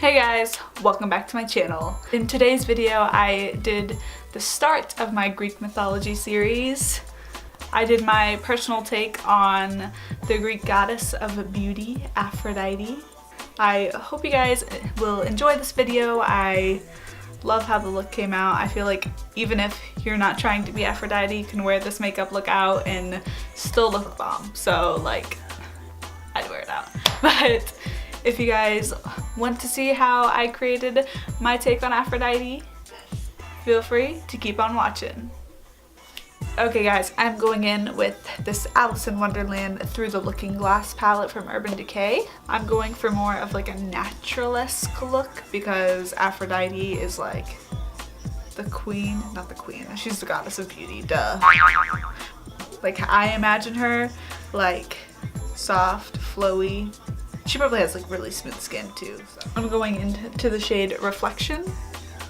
Hey guys, welcome back to my channel. In today's video I did the start of my Greek mythology series. I did my personal take on the Greek goddess of beauty, Aphrodite. I hope you guys will enjoy this video. I love how the look came out. I feel like even if you're not trying to be Aphrodite, you can wear this makeup look out and still look bomb. So like, I'd wear it out. But if you guys want to see how I created my take on Aphrodite, feel free to keep on watching. Okay guys, I'm going in with this Alice in Wonderland Through the Looking Glass palette from Urban Decay. I'm going for more of like a naturalesque look because Aphrodite is like the queen, not the queen, she's the goddess of beauty, duh. Like I imagine her like soft, flowy. She probably has like really smooth skin too. So I'm going into the shade Reflection,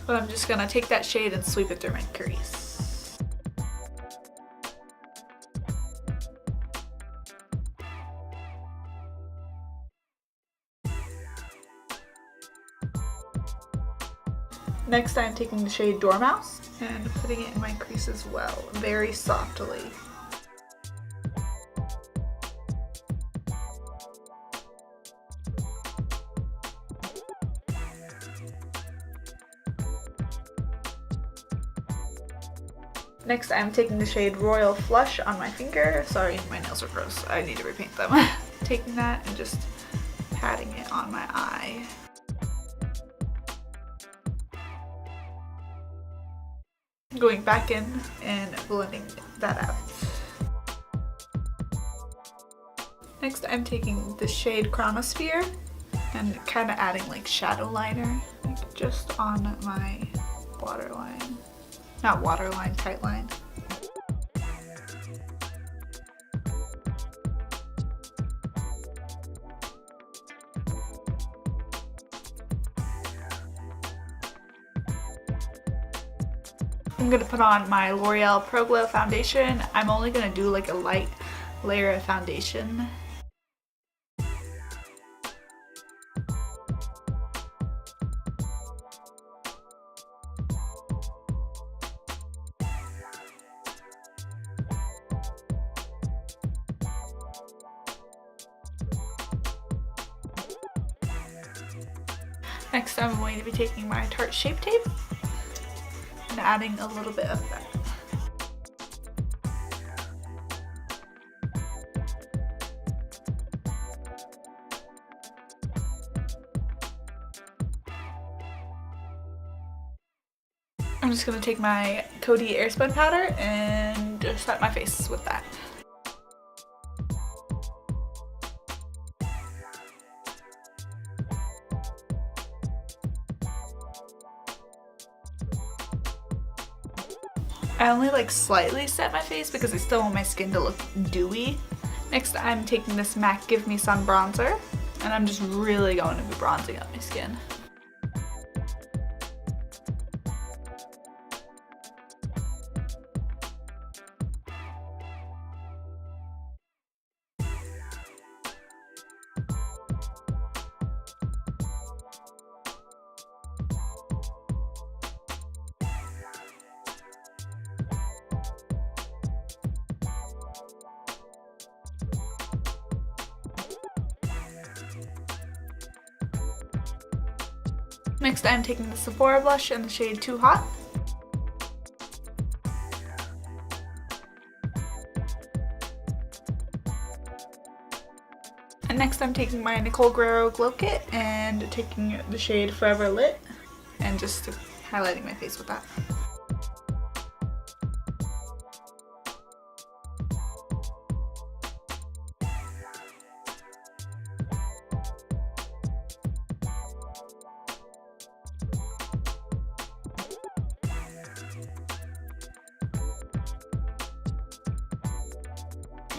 but I'm just gonna take that shade and sweep it through my crease. Next I'm taking the shade Dormouse and putting it in my crease as well, very softly. Next I'm taking the shade Royal Flush on my finger. Sorry, my nails are gross. I need to repaint them. Taking that and just patting it on my eye. Going back in and blending that out. Next I'm taking the shade Chronosphere and kind of adding like shadow liner, like just on my waterline. Not waterline, tight line. I'm gonna put on my L'Oreal Pro Glow foundation. I'm only gonna do like a light layer of foundation. Next I'm going to be taking my Tarte Shape Tape and adding a little bit of that. I'm just going to take my Coty Airspun powder and just set my face with that. I only like slightly set my face because I still want my skin to look dewy. Next I'm taking this MAC Give Me Sun bronzer and I'm just really going to be bronzing up my skin. Next I'm taking the Sephora blush in the shade Too Hot. And next I'm taking my Nicole Guerrero Glow Kit and taking the shade Forever Lit and just highlighting my face with that.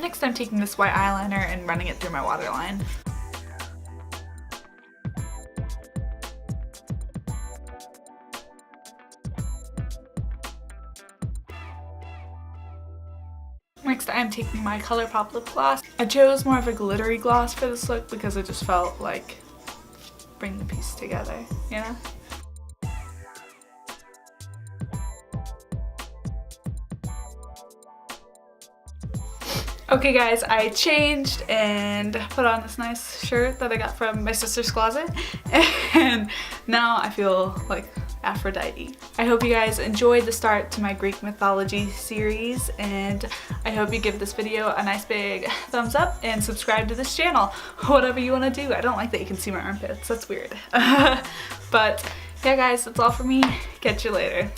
Next I'm taking this white eyeliner and running it through my waterline. Next I'm taking my ColourPop lip gloss. I chose more of a glittery gloss for this look because it just felt like bring the piece together, you know? Okay guys, I changed and put on this nice shirt that I got from my sister's closet, and now I feel like Aphrodite. I hope you guys enjoyed the start to my Greek mythology series, and I hope you give this video a nice big thumbs up and subscribe to this channel. Whatever you want to do. I don't like that you can see my armpits. That's weird. But yeah guys, that's all for me. Catch you later.